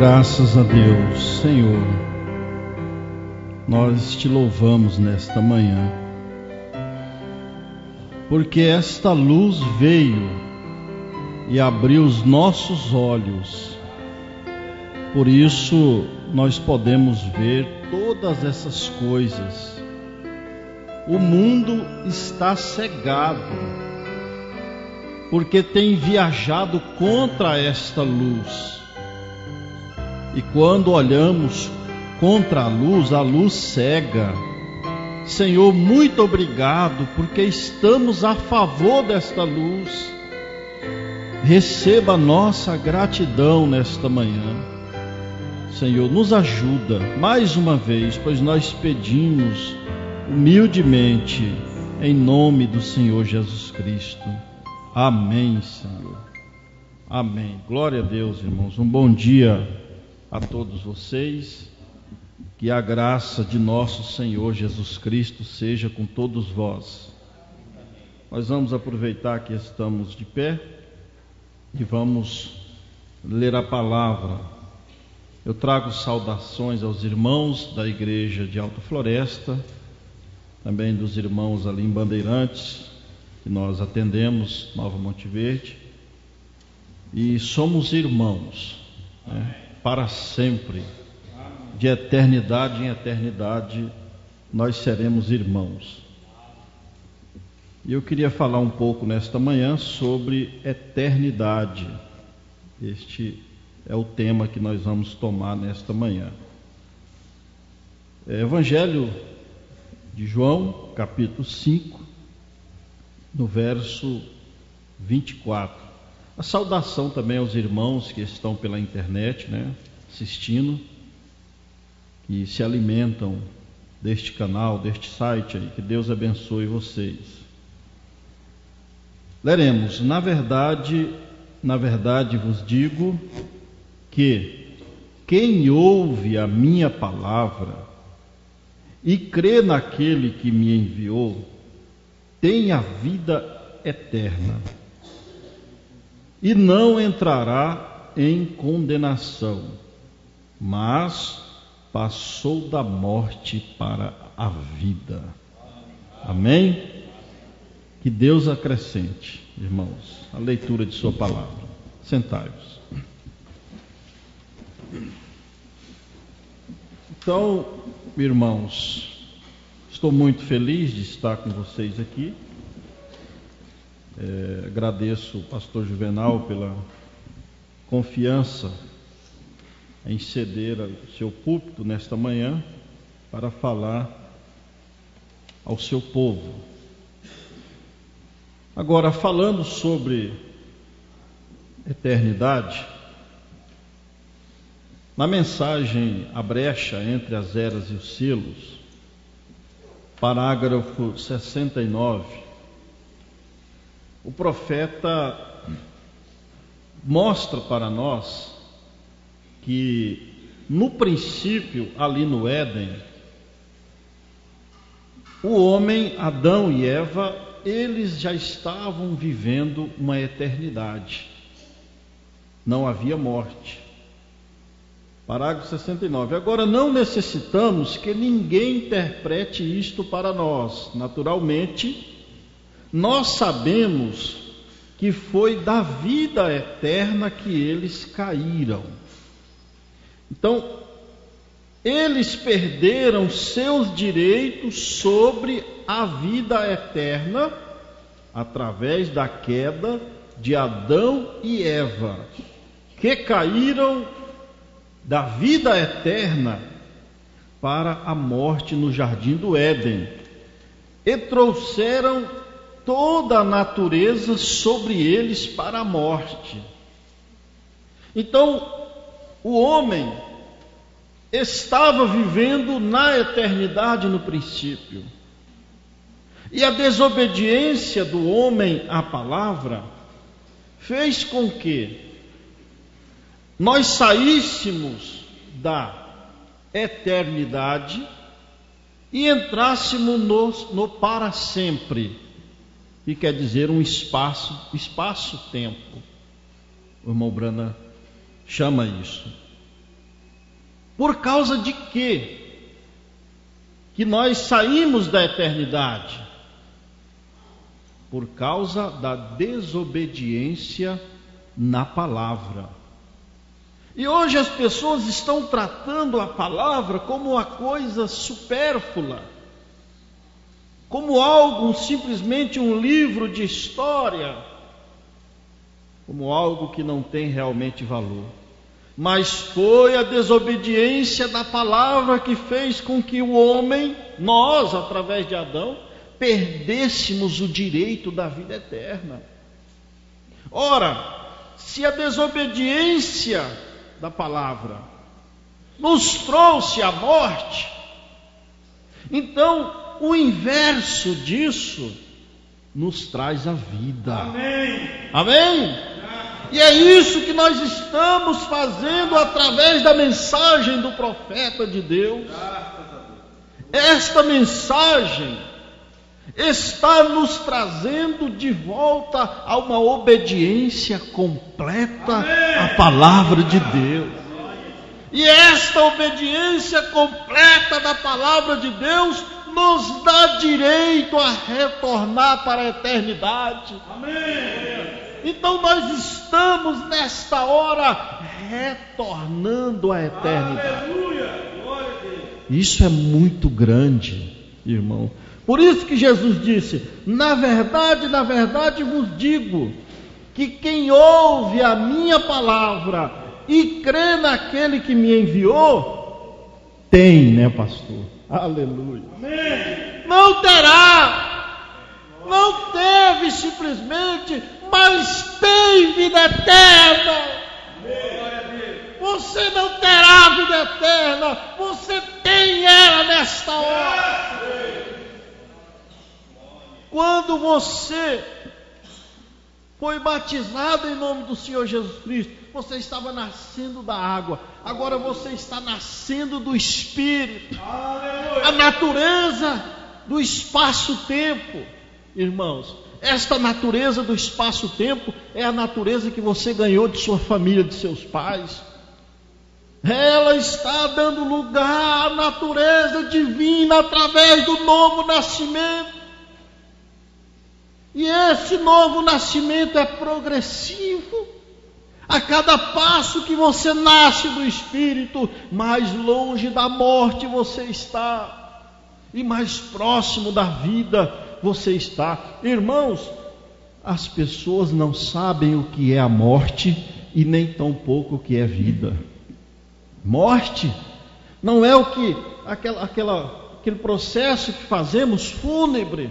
Graças a Deus, Senhor, nós te louvamos nesta manhã, porque esta luz veio e abriu os nossos olhos. Por isso nós podemos ver todas essas coisas. O mundo está cegado, porque tem viajado contra esta luz. E quando olhamos contra a luz cega. Senhor, muito obrigado, porque estamos a favor desta luz. Receba a nossa gratidão nesta manhã. Senhor, nos ajuda mais uma vez, pois nós pedimos humildemente, em nome do Senhor Jesus Cristo. Amém, Senhor. Amém. Glória a Deus, irmãos. Um bom dia a todos vocês. Que a graça de nosso Senhor Jesus Cristo seja com todos vós. Nós vamos aproveitar que estamos de pé e vamos ler a palavra. Eu trago saudações aos irmãos da igreja de Alta Floresta, também dos irmãos ali em Bandeirantes, que nós atendemos, Nova Monte Verde, e somos irmãos, né, para sempre. De eternidade em eternidade, nós seremos irmãos. E eu queria falar um pouco nesta manhã sobre eternidade. Este é o tema que nós vamos tomar nesta manhã. Evangelho de João, capítulo 5, no verso 24. A saudação também aos irmãos que estão pela internet, né, assistindo, que se alimentam deste canal, deste site aí. Que Deus abençoe vocês. Leremos: na verdade vos digo que quem ouve a minha palavra e crê naquele que me enviou tem a vida eterna e não entrará em condenação, mas passou da morte para a vida. Amém? Que Deus acrescente, irmãos, a leitura de sua palavra. Sentai-vos. Então, irmãos, estou muito feliz de estar com vocês aqui. Agradeço ao pastor Juvenal pela confiança em ceder o seu púlpito nesta manhã para falar ao seu povo. Agora, falando sobre eternidade, na mensagem A Brecha entre as Eras e os Selos, parágrafo 69, o profeta mostra para nós que no princípio, ali no Éden, o homem, Adão e Eva, eles já estavam vivendo uma eternidade. Não havia morte. Parágrafo 69. Agora, não necessitamos que ninguém interprete isto para nós. Naturalmente, nós sabemos que foi da vida eterna que eles caíram. Então, eles perderam seus direitos sobre a vida eterna através da queda de Adão e Eva, que caíram da vida eterna para a morte no jardim do Éden e trouxeram toda a natureza sobre eles para a morte. Então, o homem estava vivendo na eternidade no princípio. E a desobediência do homem à palavra fez com que nós saíssemos da eternidade e entrássemos no para sempre, que quer dizer um espaço-tempo. O irmão Brana chama isso. Por causa de quê? Que nós saímos da eternidade? Por causa da desobediência na palavra. E hoje as pessoas estão tratando a palavra como uma coisa supérflua, como algo, simplesmente um livro de história, como algo que não tem realmente valor. Mas foi a desobediência da palavra que fez com que o homem, nós, através de Adão, perdêssemos o direito da vida eterna. Ora, se a desobediência da palavra nos trouxe a morte, então o inverso disso nos traz a vida. Amém. Amém? E é isso que nós estamos fazendo através da mensagem do profeta de Deus. Esta mensagem está nos trazendo de volta a uma obediência completa à palavra de Deus. E esta obediência completa da palavra de Deus nos dá direito a retornar para a eternidade. Amém. Então nós estamos nesta hora retornando à eternidade. Aleluia. Glória a Deus. Isso é muito grande, irmão. Por isso que Jesus disse: na verdade vos digo, que quem ouve a minha palavra e crê naquele que me enviou, tem, né, pastor? Aleluia. Amém. Não terá, não teve simplesmente, mas tem vida eterna. Glória a Deus. Você não terá vida eterna, você tem ela nesta hora. Quando você foi batizado em nome do Senhor Jesus Cristo, você estava nascendo da água, agora você está nascendo do Espírito. Aleluia. A natureza do espaço-tempo, irmãos, esta natureza do espaço-tempo é a natureza que você ganhou de sua família, de seus pais. Ela está dando lugar à natureza divina através do novo nascimento. E esse novo nascimento é progressivo. A cada passo que você nasce do Espírito, mais longe da morte você está, e mais próximo da vida você está. Irmãos, as pessoas não sabem o que é a morte e nem tampouco o que é vida. Morte não é o que aquele processo que fazemos fúnebre.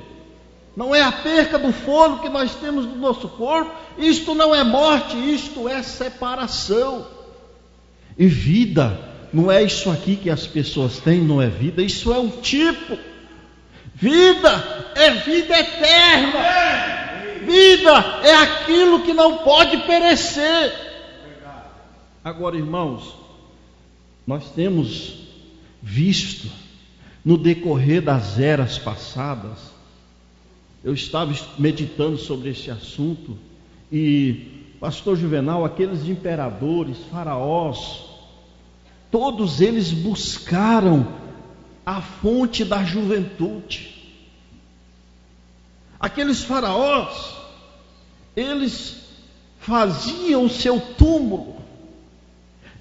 Não é a perca do fôlego que nós temos no nosso corpo. Isto não é morte, isto é separação. E vida, não é isso aqui que as pessoas têm, não é vida. Isso é um tipo. Vida é vida eterna. Vida é aquilo que não pode perecer. Agora, irmãos, nós temos visto no decorrer das eras passadas. Eu estava meditando sobre esse assunto e, pastor Juvenal, aqueles imperadores, faraós, todos eles buscaram a fonte da juventude. Aqueles faraós, eles faziam o seu túmulo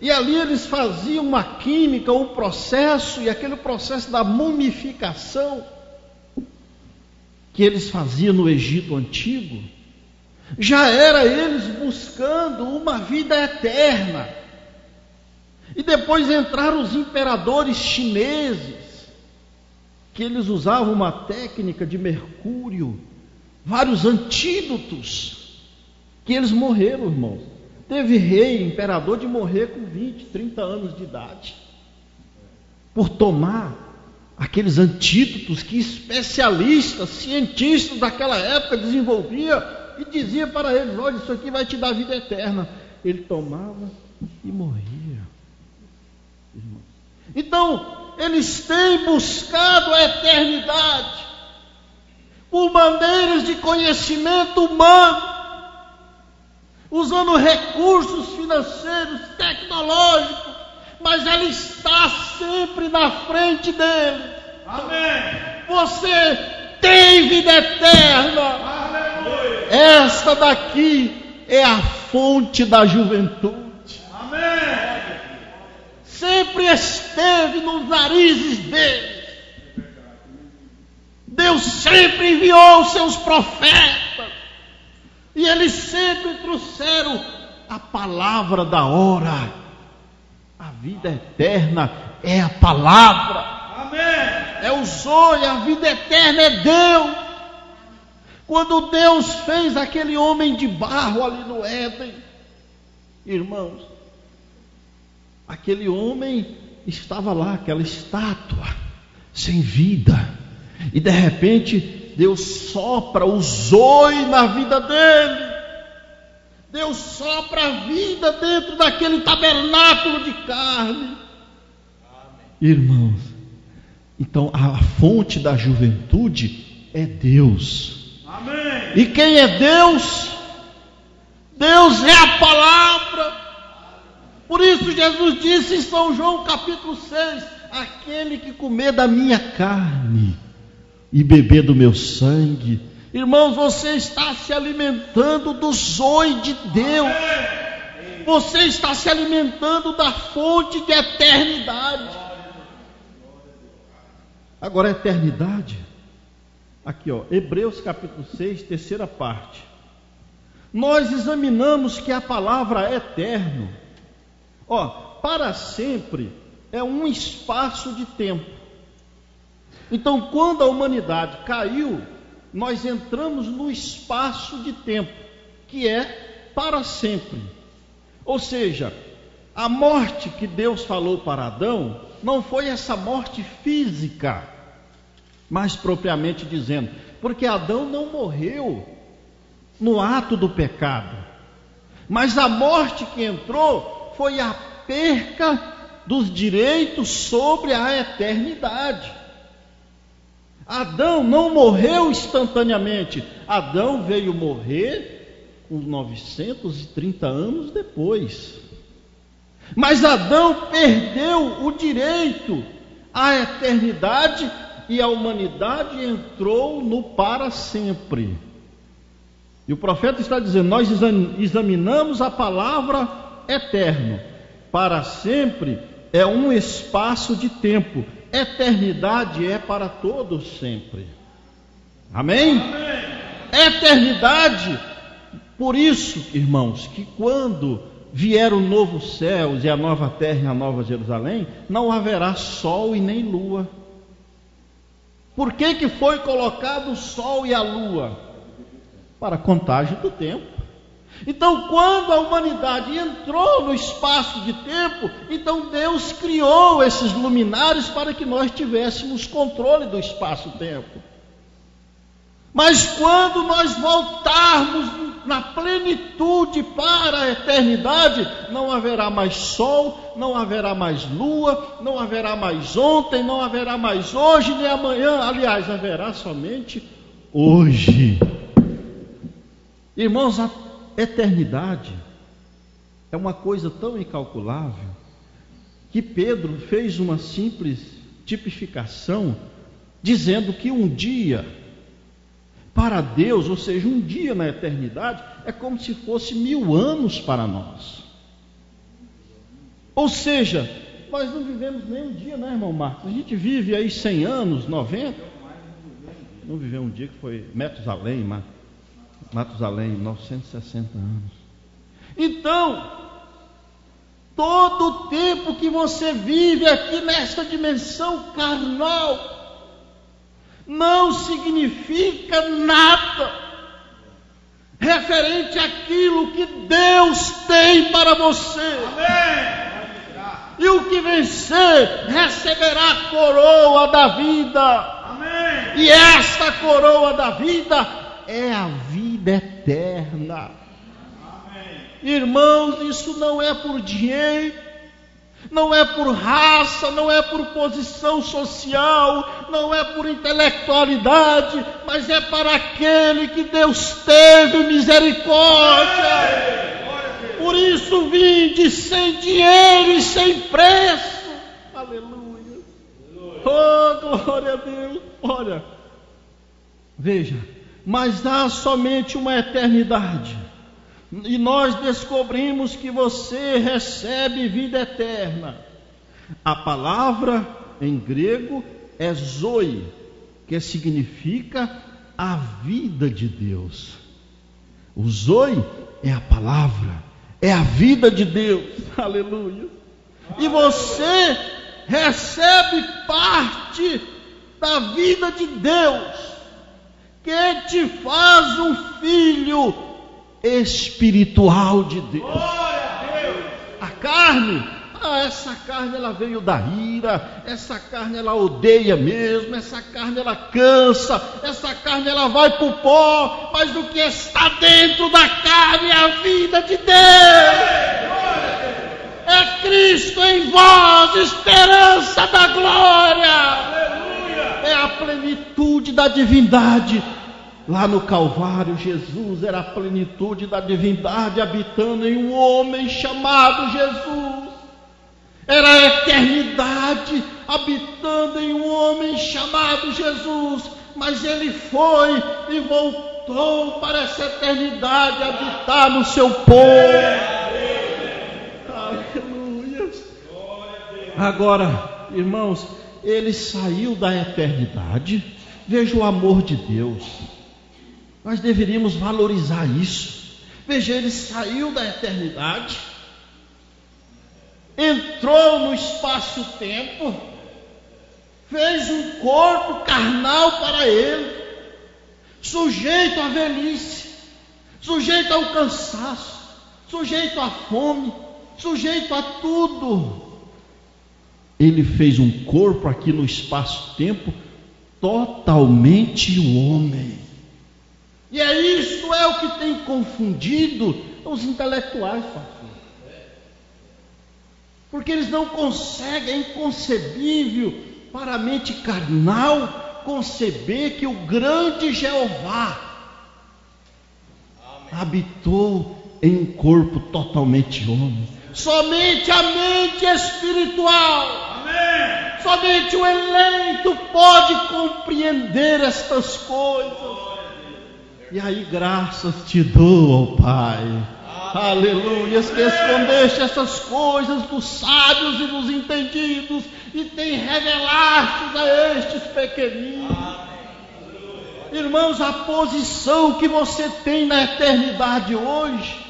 e ali eles faziam uma química, um processo, e aquele processo da mumificação que eles faziam no Egito Antigo, já era eles buscando uma vida eterna. E depois entraram os imperadores chineses, que eles usavam uma técnica de mercúrio, vários antídotos, que eles morreram, irmãos. Teve rei, imperador, de morrer com 20, 30 anos de idade, por tomar aqueles antídotos que especialistas, cientistas daquela época desenvolviam e dizia para eles: olha, isso aqui vai te dar vida eterna. Ele tomava e morria. Então, eles têm buscado a eternidade por maneiras de conhecimento humano, usando recursos financeiros, tecnológicos, mas ela está sempre na frente dele. Amém. Você tem vida eterna. Aleluia. Esta daqui é a fonte da juventude. Amém. Sempre esteve nos narizes dele. Deus sempre enviou os seus profetas. E eles sempre trouxeram a palavra da hora. A vida eterna é a palavra. Amém. É o Zoe, a vida eterna é Deus. Quando Deus fez aquele homem de barro ali no Éden, irmãos, aquele homem estava lá, aquela estátua, sem vida. E de repente, Deus sopra o Zoe na vida dele. Deus sopra a vida dentro daquele tabernáculo de carne. Irmãos, então a fonte da juventude é Deus. Amém. E quem é Deus? Deus é a palavra. Por isso Jesus disse em São João capítulo 6, aquele que comer da minha carne e beber do meu sangue, irmãos, você está se alimentando do Zoe de Deus. Você está se alimentando da fonte de eternidade. Agora, a eternidade, aqui ó, Hebreus capítulo 6, terceira parte. Nós examinamos que a palavra eterno, ó, para sempre é um espaço de tempo. Então, quando a humanidade caiu, nós entramos no espaço de tempo, que é para sempre. Ou seja, a morte que Deus falou para Adão, não foi essa morte física, mais propriamente dizendo, porque Adão não morreu no ato do pecado, mas a morte que entrou foi a perca dos direitos sobre a eternidade. Adão não morreu instantaneamente. Adão veio morrer com 930 anos depois. Mas Adão perdeu o direito à eternidade e a humanidade entrou no para sempre. E o profeta está dizendo, nós examinamos a palavra eterno. Para sempre é um espaço de tempo. Eternidade é para todos sempre. Amém? Amém. Eternidade, por isso, irmãos, que quando vier o novo céu e a nova terra e a nova Jerusalém, não haverá sol e nem lua. Por que foi colocado o sol e a lua? Para a contagem do tempo. Então, quando a humanidade entrou no espaço de tempo, então Deus criou esses luminares para que nós tivéssemos controle do espaço-tempo. Mas quando nós voltarmos na plenitude para a eternidade, não haverá mais sol, não haverá mais lua, não haverá mais ontem, não haverá mais hoje nem amanhã. Aliás, haverá somente hoje. Irmãos, a eternidade é uma coisa tão incalculável que Pedro fez uma simples tipificação dizendo que um dia para Deus, ou seja, um dia na eternidade é como se fosse 1000 anos para nós. Ou seja, nós não vivemos nem um dia, né, irmão Marcos? A gente vive aí 100 anos, 90. Não viveu um dia que foi Matusalém, 960 anos. Então, todo o tempo que você vive aqui nesta dimensão carnal não significa nada referente àquilo que Deus tem para você. Amém. E o que vencer receberá a coroa da vida. Amém. E esta coroa da vida é a vida eterna. Amém. Irmãos, isso não é por dinheiro, não é por raça, não é por posição social, não é por intelectualidade, mas é para aquele que Deus teve misericórdia. Glória a Deus. Por isso vinde sem dinheiro e sem preço. Aleluia. Oh, glória a Deus. Olha, veja, mas há somente uma eternidade. E nós descobrimos que você recebe vida eterna. A palavra em grego é zoe, que significa a vida de Deus. O zoe é a palavra, é a vida de Deus. Aleluia. E você recebe parte da vida de Deus, que te faz um filho espiritual de Deus. A carne, essa carne ela veio da ira, essa carne ela odeia mesmo, essa carne ela cansa, essa carne ela vai para o pó, mas o que está dentro da carne é a vida de Deus. É Cristo em vós, esperança da glória. É a plenitude da divindade. Lá no Calvário, Jesus era a plenitude da divindade habitando em um homem chamado Jesus. Era a eternidade habitando em um homem chamado Jesus. Mas ele foi e voltou para essa eternidade habitar no seu povo. Aleluia. Agora, irmãos, ele saiu da eternidade. Veja o amor de Deus. Nós deveríamos valorizar isso. Veja, ele saiu da eternidade, entrou no espaço-tempo, fez um corpo carnal para ele, sujeito à velhice, sujeito ao cansaço, sujeito à fome, sujeito a tudo. Ele fez um corpo aqui no espaço-tempo totalmente homem. E isso é o que tem confundido os intelectuais, pastor. Porque eles não conseguem, é inconcebível para a mente carnal conceber que o grande Jeová habitou em um corpo totalmente homem. Somente a mente espiritual, somente o eleito pode compreender estas coisas. E aí graças te dou, ó Pai, aleluia, que escondeste essas coisas dos sábios e dos entendidos e tem revelaste a estes pequeninos. Irmãos, a posição que você tem na eternidade hoje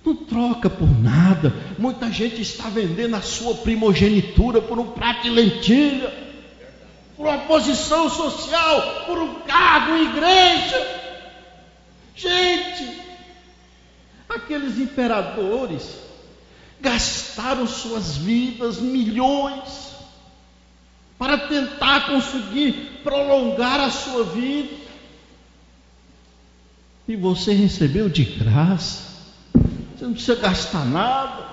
não troca por nada. Muita gente está vendendo a sua primogenitura por um prato de lentilha, por uma posição social, por um cargo em igreja. Gente, aqueles imperadores gastaram suas vidas, milhões, para tentar conseguir prolongar a sua vida. E você recebeu de graça. Você não precisa gastar nada.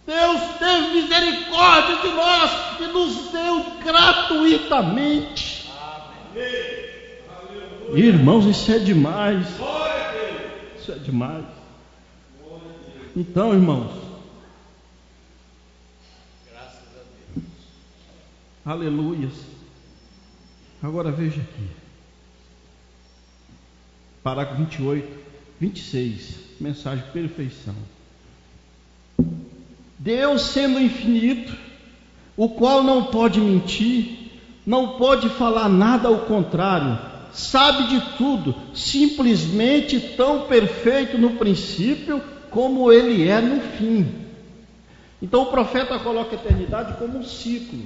Deus teve misericórdia de nós e nos deu gratuitamente. Irmãos, isso é demais. Isso é demais. Então, irmãos, aleluias. Agora veja aqui, parágrafo 28, 26, mensagem de perfeição. Deus, sendo infinito, o qual não pode mentir, não pode falar nada ao contrário, sabe de tudo, simplesmente tão perfeito no princípio como ele é no fim. Então o profeta coloca a eternidade como um ciclo.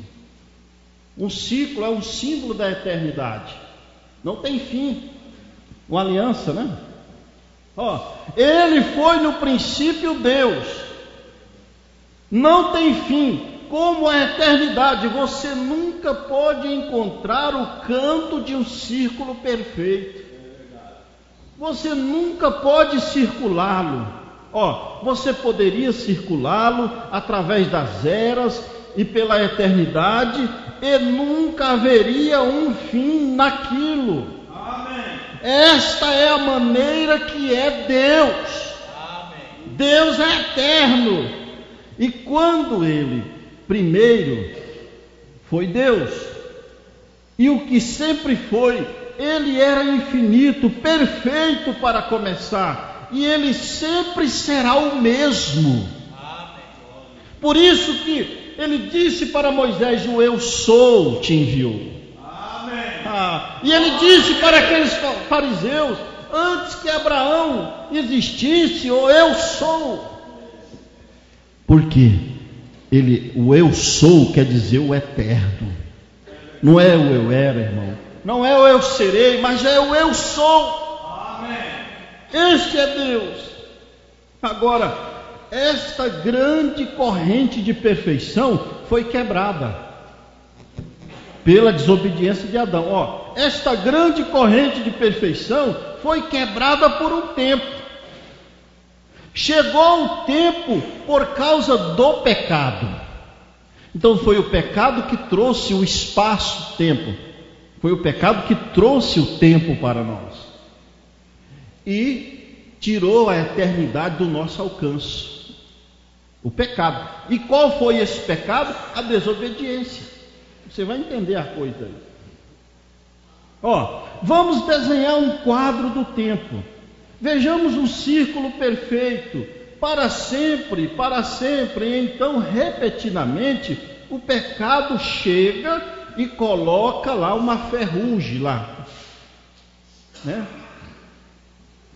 Um ciclo é um símbolo da eternidade. Não tem fim. Uma aliança, né? Ele foi no princípio Deus. Não tem fim. Como a eternidade, você nunca pode encontrar o canto de um círculo perfeito. Você nunca pode circulá-lo. Você poderia circulá-lo através das eras e pela eternidade, e nunca haveria um fim naquilo. Esta é a maneira que é Deus. Deus é eterno. E quando Ele primeiro foi Deus, e o que sempre foi, Ele era infinito, perfeito para começar, e Ele sempre será o mesmo. Por isso que Ele disse para Moisés: o eu sou te enviou. E Ele disse para aqueles fariseus: antes que Abraão existisse, o eu sou. Por quê? O eu sou quer dizer o eterno. Não é o eu era, irmão. Não é o eu serei, mas é o eu sou. Este é Deus. Agora, esta grande corrente de perfeição foi quebrada pela desobediência de Adão. Esta grande corrente de perfeição foi quebrada por um tempo. Chegou o tempo por causa do pecado. Então foi o pecado que trouxe o espaço-tempo. Foi o pecado que trouxe o tempo para nós. E tirou a eternidade do nosso alcance. O pecado. E qual foi esse pecado? A desobediência. Você vai entender a coisa aí. Vamos desenhar um quadro do tempo. Vejamos um círculo perfeito, para sempre, e então, repetidamente, o pecado chega e coloca lá uma ferrugem lá, né?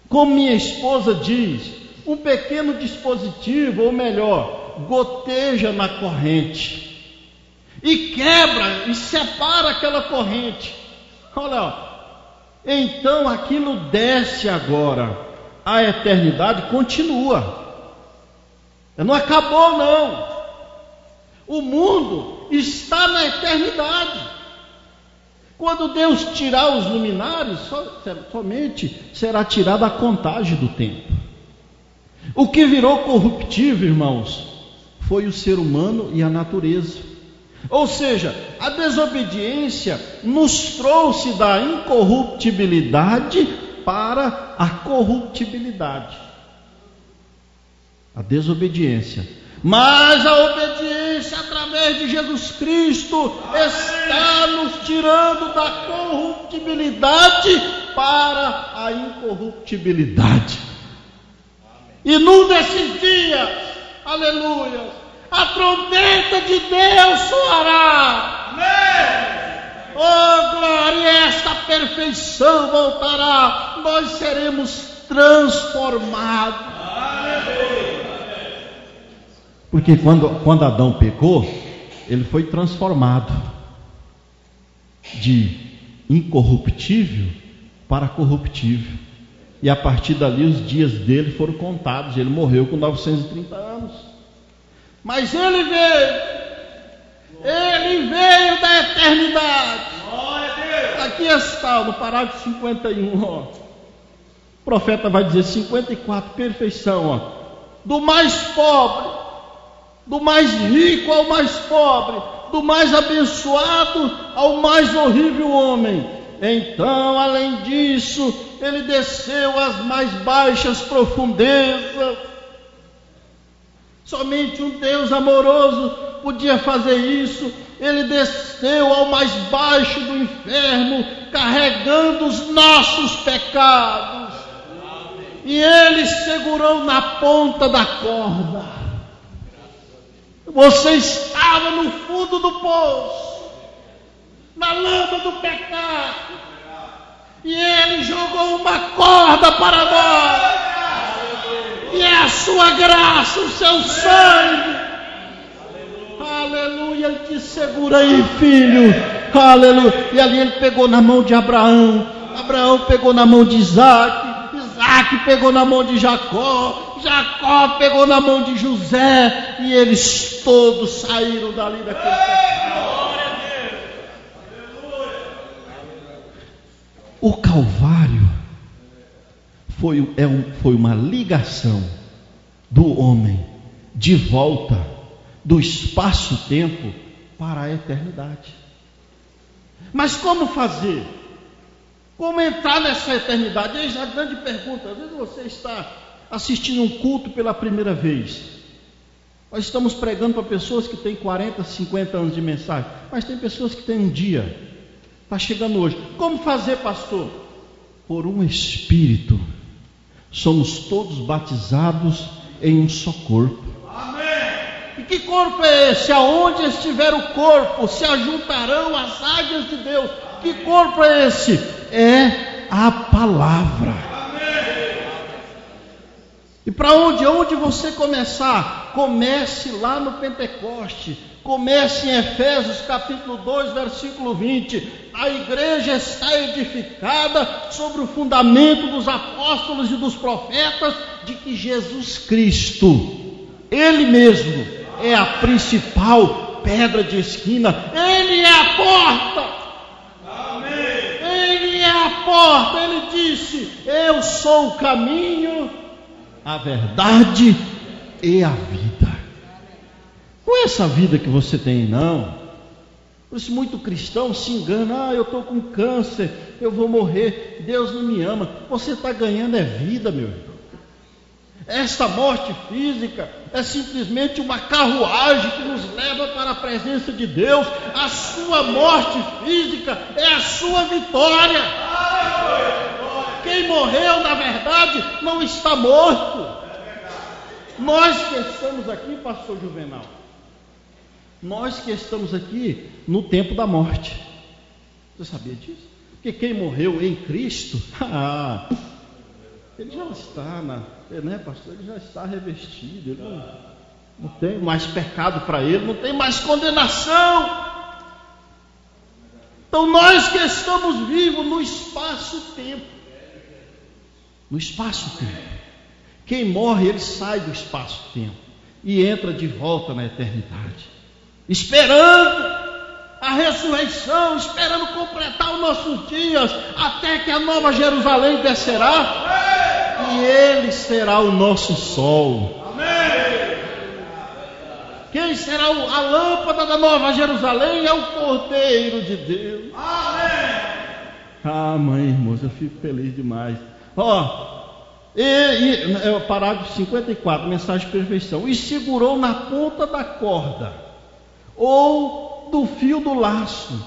Como minha esposa diz, um pequeno dispositivo, ou melhor, goteja na corrente, e quebra, e separa aquela corrente. Olha, então aquilo desce agora, a eternidade continua, não acabou não, o mundo está na eternidade. Quando Deus tirar os luminares, somente será tirada a contagem do tempo. O que virou corruptível, irmãos, foi o ser humano e a natureza. Ou seja, a desobediência nos trouxe da incorruptibilidade para a corruptibilidade. A desobediência. Mas a obediência através de Jesus Cristo está nos tirando da corruptibilidade para a incorruptibilidade. E num desses dias, aleluia, a trombeta de Deus soará. Oh glória, esta perfeição voltará. Nós seremos transformados. Porque quando Adão pecou, ele foi transformado de incorruptível para corruptível. E a partir dali os dias dele foram contados. Ele morreu com 930 anos. Mas ele veio da eternidade. Aqui está, no parágrafo 51, o profeta vai dizer 54, perfeição, do mais pobre, do mais rico ao mais pobre, do mais abençoado ao mais horrível homem. Então, além disso, ele desceu às mais baixas profundezas. Somente um Deus amoroso podia fazer isso. Ele desceu ao mais baixo do inferno, carregando os nossos pecados. E ele segurou na ponta da corda. Você estava no fundo do poço, na lama do pecado, e ele jogou uma corda para nós. E é a sua graça, o seu sangue. Aleluia, ele te segura aí, filho. Aleluia. E ali ele pegou na mão de Abraão. Abraão pegou na mão de Isaac. Isaac pegou na mão de Jacó. Jacó pegou na mão de José. E eles todos saíram dali daquele pecado. O Calvário foi uma ligação do homem de volta do espaço-tempo para a eternidade. Mas como fazer? Como entrar nessa eternidade? Eis a grande pergunta. Às vezes você está assistindo um culto pela primeira vez. Nós estamos pregando para pessoas que têm 40, 50 anos de mensagem, mas tem pessoas que têm um dia. Está chegando hoje. Como fazer, pastor? Por um Espírito. Somos todos batizados em um só corpo. E que corpo é esse? Aonde estiver o corpo, se ajuntarão as águias de Deus. Que corpo é esse? É a palavra. E para onde? Onde você começar? Comece lá no Pentecoste. Comece em Efésios capítulo 2, versículo 20. A igreja está edificada sobre o fundamento dos apóstolos e dos profetas, de que Jesus Cristo, Ele mesmo, é a principal pedra de esquina. Ele é a porta. Ele é a porta. Ele disse: eu sou o caminho, a verdade e a vida. Não é essa vida que você tem, não. Por isso muito cristão se engana. Eu estou com câncer, eu vou morrer, Deus não me ama. Você está ganhando é vida, meu irmão. Esta morte física é simplesmente uma carruagem que nos leva para a presença de Deus. A sua morte física é a sua vitória. Quem morreu, na verdade, não está morto. Nós que estamos aqui, pastor Juvenal, nós que estamos aqui no tempo da morte. Você sabia disso? Porque quem morreu em Cristo, ele já está, né, pastor? Ele já está revestido. Ele não tem mais pecado para ele, não tem mais condenação. Então nós que estamos vivos no espaço-tempo. No espaço-tempo. Quem morre, ele sai do espaço-tempo e entra de volta na eternidade, esperando a ressurreição, esperando completar os nossos dias, até que a nova Jerusalém descerá e ele será o nosso sol. Amém. Quem será a lâmpada da nova Jerusalém? É o Cordeiro de Deus. Amém. Mãe, irmãos, eu fico feliz demais. Parágrafo 54, mensagem de perfeição. E segurou na ponta da corda, ou do fio do laço,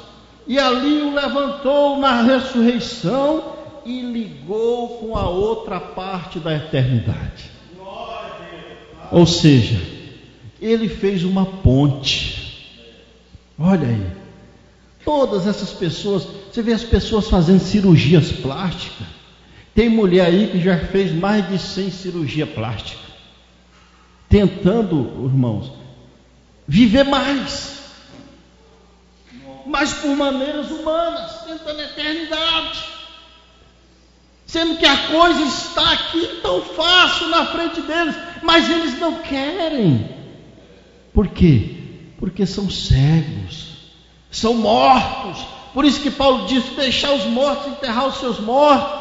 e ali o levantou na ressurreição e ligou com a outra parte da eternidade. Ou seja, ele fez uma ponte. Olha aí, todas essas pessoas, você vê as pessoas fazendo cirurgias plásticas. Tem mulher aí que já fez mais de 100 cirurgias plásticas, tentando, irmãos, viver mais, mas por maneiras humanas, tentando a eternidade, sendo que a coisa está aqui tão fácil na frente deles, mas eles não querem. Por quê? Porque são cegos, são mortos. Por isso que Paulo diz: deixar os mortos enterrar os seus mortos.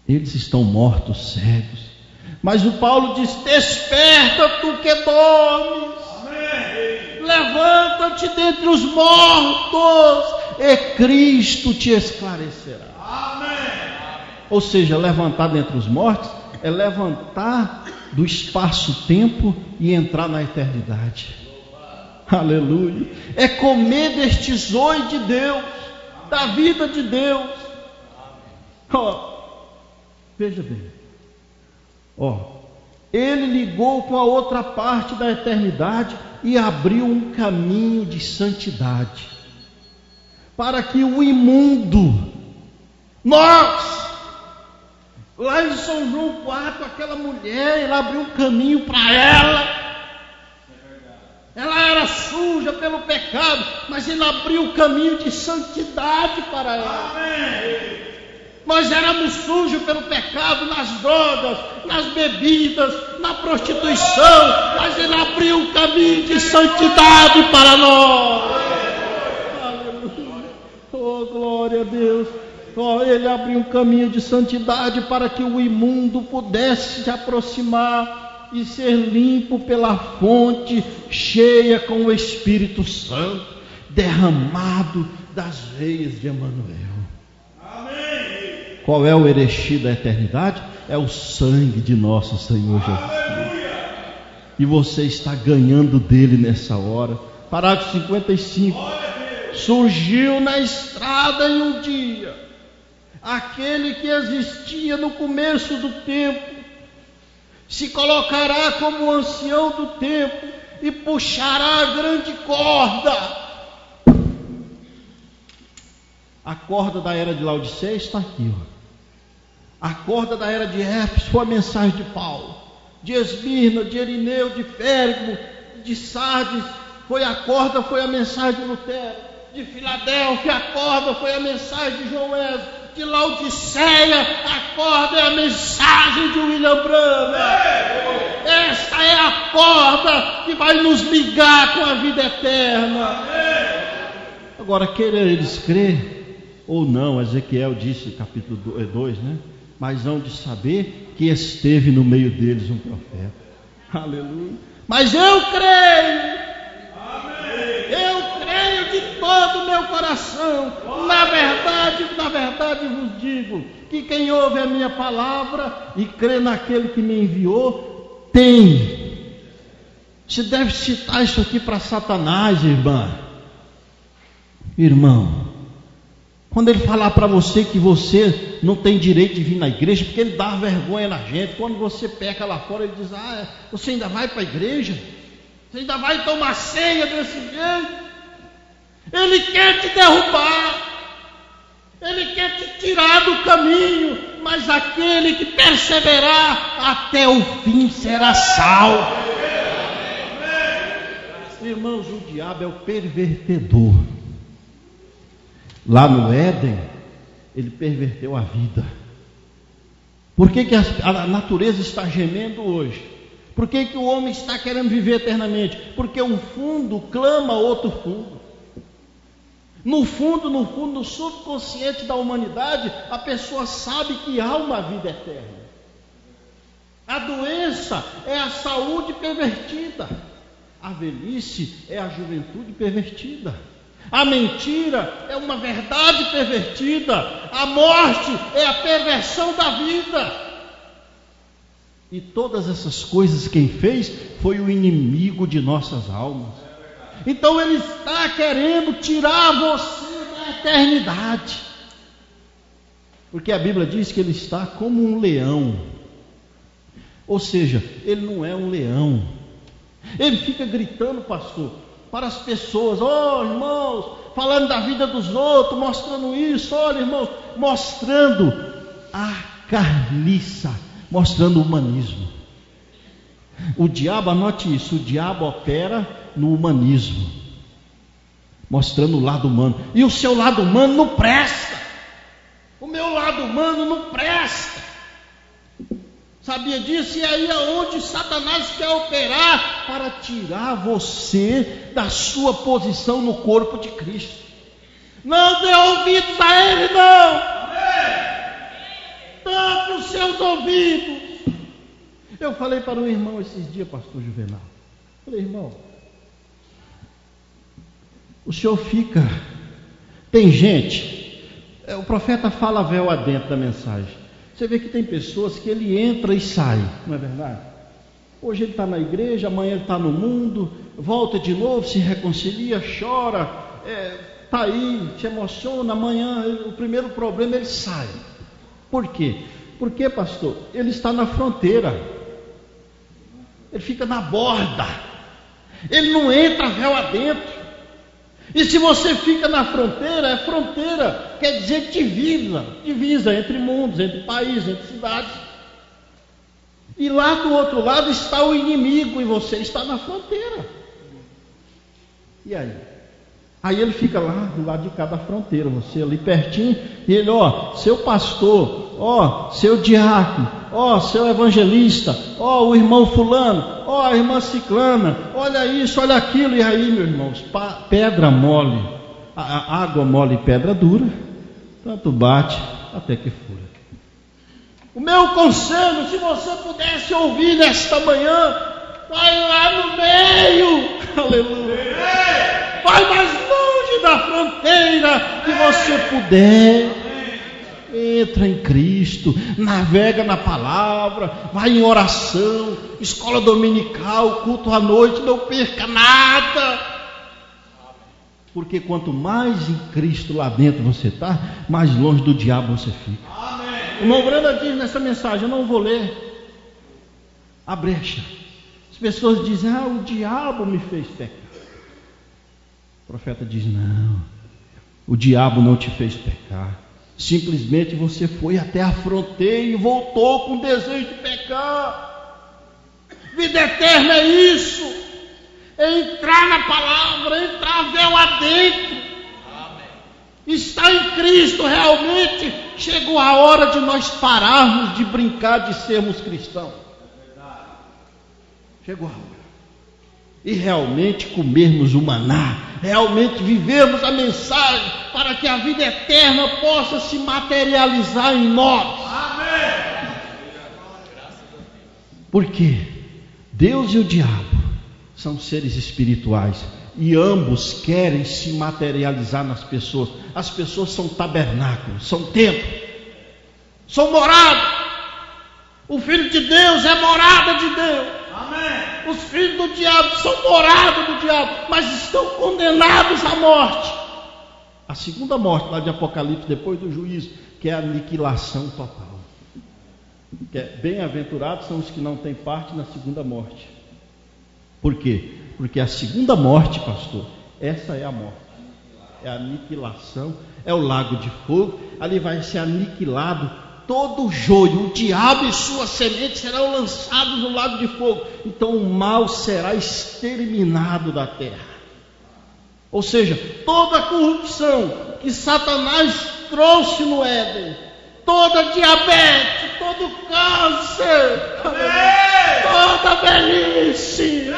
Eles estão mortos, cegos. Mas o Paulo diz: desperta tu que dormes. Amém. Levanta-te dentre os mortos e Cristo te esclarecerá. Amém. Ou seja, levantar dentre os mortos é levantar do espaço-tempo e entrar na eternidade. Aleluia. É comer deste zoe de Deus, da vida de Deus. Veja bem, ele ligou com a outra parte da eternidade e abriu um caminho de santidade, para que o imundo, nós, lá em São João 4, aquela mulher, ele abriu um caminho para ela era suja pelo pecado, mas ele abriu o caminho de santidade para ela. Amém. Nós éramos sujos pelo pecado, nas drogas, nas bebidas, na prostituição, mas ele abriu um caminho de santidade para nós. Aleluia. Oh, glória a Deus. Ele abriu um caminho de santidade para que o imundo pudesse se aproximar e ser limpo pela fonte cheia com o Espírito Santo. derramado das veias de Emanuel. Amém. Qual é o erechim da eternidade? É o sangue de nosso Senhor Jesus Cristo. E você está ganhando dele nessa hora. Parágrafo 55. Surgiu na estrada em um dia aquele que existia no começo do tempo, se colocará como o ancião do tempo e puxará a grande corda. A corda da era de Laodiceia está aqui, ó. A corda da era de Éfeso foi a mensagem de Paulo. De Esmirna, de Irineu, de Pérgamo, de Sardes, foi a corda, foi a mensagem de Lutero. De Filadélfia, a corda foi a mensagem de João Wesley. De Laodiceia, a corda é a mensagem de William Branham. Esta é a corda que vai nos ligar com a vida eterna. Agora, querer eles crer ou não, Ezequiel disse, capítulo 2, né? Mas hão de saber que esteve no meio deles um profeta. Aleluia. Mas eu creio. Amém. Eu creio de todo o meu coração. Na verdade vos digo que quem ouve a minha palavra e crê naquele que me enviou, tem. Você deve citar isso aqui para Satanás, irmão. Quando ele falar para você que você não tem direito de vir na igreja, porque ele dá vergonha na gente. Quando você peca lá fora, ele diz: você ainda vai para a igreja? Você ainda vai tomar ceia desse jeito? Ele quer te derrubar, ele quer te tirar do caminho, mas aquele que perseverar até o fim será salvo. Irmãos, o diabo é o pervertedor. Lá no Éden, ele perverteu a vida. Por que a natureza está gemendo hoje? Por que o homem está querendo viver eternamente? Porque um fundo clama outro fundo. No fundo, no subconsciente da humanidade, a pessoa sabe que há uma vida eterna. A doença é a saúde pervertida. A velhice é a juventude pervertida. A mentira é uma verdade pervertida. A morte é a perversão da vida. E todas essas coisas quem fez foi o inimigo de nossas almas. Então ele está querendo tirar você da eternidade. Porque a Bíblia diz que ele está como um leão. Ou seja, ele não é um leão. Ele fica gritando, pastor, para as pessoas: irmãos, falando da vida dos outros, mostrando isso, olha, irmãos, mostrando a carniça, mostrando o humanismo. O diabo, anote isso, o diabo opera no humanismo, mostrando o lado humano. E o seu lado humano não presta. O meu lado humano não presta. Sabia disso? E aí é onde Satanás quer operar para tirar você da sua posição no corpo de Cristo. Não dê ouvidos a ele, não. Tampe os seus ouvidos. Eu falei para um irmão esses dias, pastor Juvenal. Falei: irmão, o senhor fica... Tem gente, o profeta fala véu adentro da mensagem. Você vê que tem pessoas que ele entra e sai, não é verdade? Hoje ele está na igreja, amanhã ele está no mundo, volta de novo, se reconcilia, chora, está aí, se emociona, amanhã o primeiro problema ele sai. Por quê? Porque, pastor, ele está na fronteira, ele fica na borda, ele não entra véu adentro. E se você fica na fronteira, fronteira quer dizer divisa entre mundos, entre países, entre cidades. E lá do outro lado está o inimigo e você está na fronteira. E aí? Aí ele fica lá do lado de cada fronteira, você ali pertinho, e ele, seu pastor, seu diácono, seu evangelista, o irmão fulano, a irmã ciclana, olha isso, olha aquilo. E aí, meus irmãos, pedra mole, a água mole e pedra dura, tanto bate até que fura. O meu conselho, se você pudesse ouvir nesta manhã, vai lá no meio, aleluia, vai mais longe da fronteira que você puder. Entra em Cristo, navega na palavra, vai em oração, escola dominical, culto à noite, não perca nada. Porque quanto mais em Cristo lá dentro você está, mais longe do diabo você fica. O irmão Branda diz nessa mensagem, eu não vou ler a brecha. As pessoas dizem, o diabo me fez pecar. O profeta diz, não, o diabo não te fez pecar. Simplesmente você foi até a fronteira e voltou com desejo de pecar. Vida eterna é isso. É entrar na palavra, entrar véu adentro. Está em Cristo realmente. Chegou a hora de nós pararmos de brincar de sermos cristãos. Chegou a hora. E realmente comermos o maná, realmente vivermos a mensagem para que a vida eterna possa se materializar em nós. Amém. Porque Deus e o diabo são seres espirituais e ambos querem se materializar nas pessoas. As pessoas são tabernáculos, são templos, são moradas. O Filho de Deus é morada de Deus. Amém. Os filhos do diabo são morada do diabo, mas estão condenados à morte. A segunda morte lá de Apocalipse, depois do juízo, que é a aniquilação total. Que é, bem-aventurados são os que não têm parte na segunda morte. Por quê? Porque a segunda morte, pastor, essa é a morte. É a aniquilação, é o lago de fogo. Ali vai ser aniquilado todo o joio, o diabo e sua semente serão lançados no lago de fogo. Então o mal será exterminado da terra. Ou seja, toda a corrupção que Satanás trouxe no Éden, toda diabetes, todo câncer, toda velhice,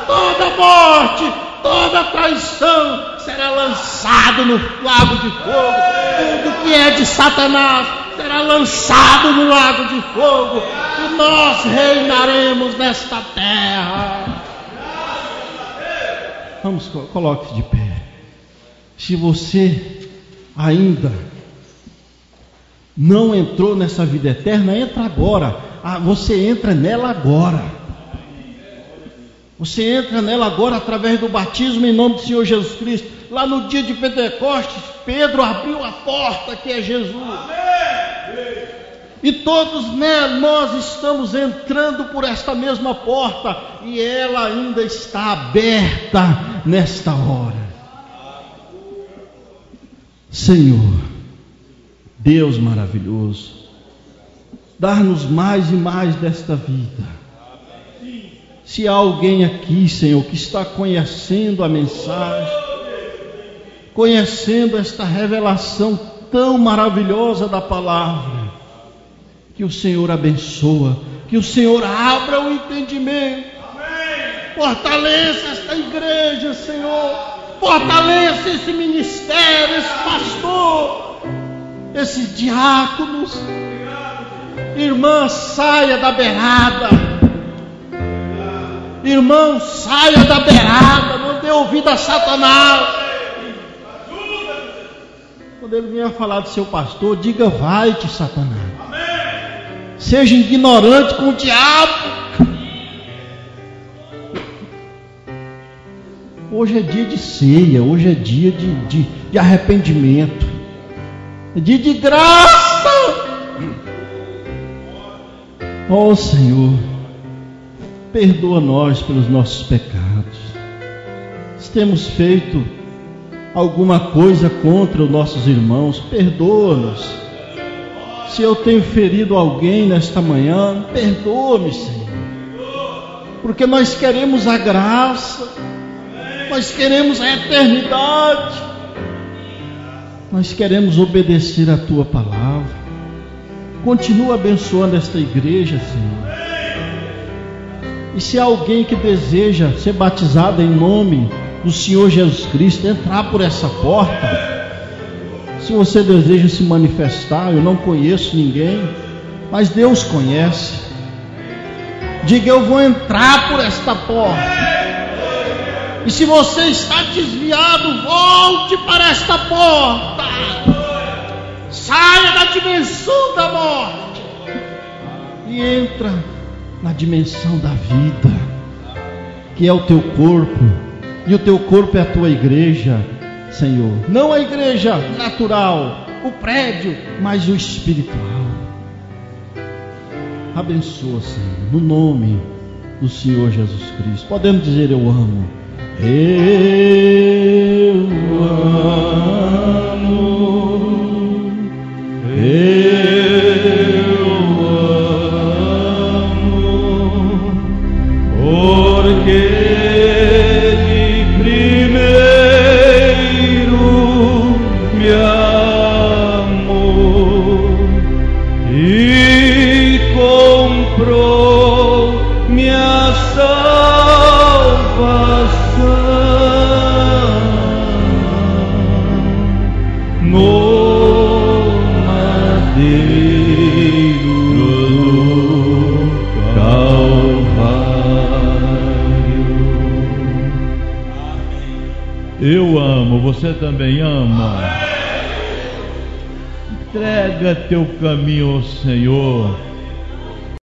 toda morte, toda traição será lançado no lago de fogo. Tudo que é de Satanás será lançado no lago de fogo e nós reinaremos nesta terra. Vamos, coloque-se de pé. Se você ainda não entrou nessa vida eterna, entra agora. Você entra nela agora. Você entra nela agora através do batismo em nome do Senhor Jesus Cristo. Lá no dia de Pentecostes, Pedro abriu a porta que é Jesus. E todos nós estamos entrando por esta mesma porta e ela ainda está aberta nesta hora. Senhor, Deus maravilhoso, dá-nos mais e mais desta vida. Se há alguém aqui, Senhor, que está conhecendo a mensagem, conhecendo esta revelação tão maravilhosa da palavra, que o Senhor abençoa, que o Senhor abra o entendimento. Amém. Fortaleça esta igreja, Senhor. Fortaleça esse ministério, esse pastor, esses diáconos. Irmã, saia da beirada. Irmão, saia da beirada. Não dê ouvido a Satanás. Quando ele vier falar do seu pastor, diga: vai-te, Satanás. Seja ignorante com o diabo. Hoje é dia de ceia, hoje é dia de arrependimento, é dia de graça. Ó Senhor, perdoa nós pelos nossos pecados. Se temos feito alguma coisa contra os nossos irmãos, perdoa-nos. Se eu tenho ferido alguém nesta manhã, perdoa-me, Senhor. Porque nós queremos a graça, nós queremos a eternidade, nós queremos obedecer a Tua palavra. Continua abençoando esta igreja, Senhor. E se há alguém que deseja ser batizado em nome do Senhor Jesus Cristo, entrar por essa porta. Se você deseja se manifestar, eu não conheço ninguém, mas Deus conhece. Diga: eu vou entrar por esta porta. E se você está desviado, volte para esta porta. Saia da dimensão da morte e entra na dimensão da vida, que é o teu corpo, e o teu corpo é a tua igreja, Senhor. Não a igreja natural, o prédio, mas o espiritual. Abençoa, Senhor, no nome do Senhor Jesus Cristo. Podemos dizer: eu amo. Eu amo. Eu amo. Porque Ele primeiro me amou e comprou minha salvação no madeiro do Calvário. Eu amo, você também ama. Entrega teu caminho ao Senhor.